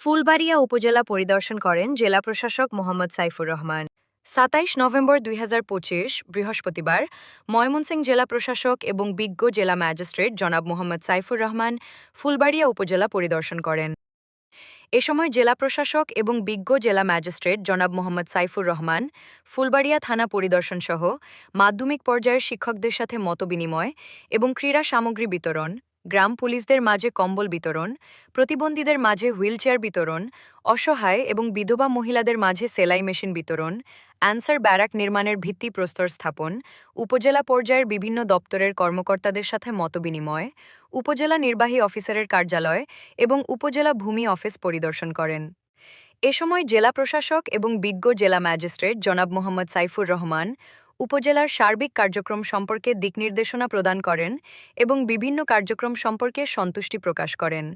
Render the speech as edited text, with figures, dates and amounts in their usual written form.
ফুলবাড়িয়া উপজেলা পরিদর্শন করেন জেলা প্রশাসক মোহাম্মদ সাইফুর রহমান। ২৭ নভেম্বর ২০২৫ বৃহস্পতিবার ময়মনসিংহ জেলা প্রশাসক এবং বিজ্ঞ জেলা ম্যাজিস্ট্রেট জনাব মোহাম্মদ সাইফুর রহমান ফুলবাড়িয়া উপজেলা পরিদর্শন করেন। এ সময় জেলা প্রশাসক এবং বিজ্ঞ জেলা ম্যাজিস্ট্রেট জনাব মোহাম্মদ সাইফুর রহমান ফুলবাড়িয়া থানা পরিদর্শন সহ মাধ্যমিক পর্যায়ের শিক্ষকদের সাথে মতবিনিময় এবং ক্রীড়া সামগ্রী বিতরণ, গ্রাম পুলিশদের মাঝে কম্বল বিতরণ, প্রতিবন্ধীদের মাঝে হুইলচেয়ার বিতরণ, অসহায় এবং বিধবা মহিলাদের মাঝে সেলাই মেশিন বিতরণ, অ্যান্সার ব্যারাক নির্মাণের ভিত্তিপ্রস্তর স্থাপন, উপজেলা পর্যায়ের বিভিন্ন দপ্তরের কর্মকর্তাদের সাথে মতবিনিময়, উপজেলা নির্বাহী অফিসারের কার্যালয় এবং উপজেলা ভূমি অফিস পরিদর্শন করেন। এ সময় জেলা প্রশাসক এবং বিজ্ঞ জেলা ম্যাজিস্ট্রেট জনাব মোহাম্মদ সাইফুর রহমান উপজেলার সার্বিক কার্যক্রম সম্পর্কে দিকনির্দেশনা প্রদান করেন এবং বিভিন্ন কার্যক্রম সম্পর্কে সন্তুষ্টি প্রকাশ করেন।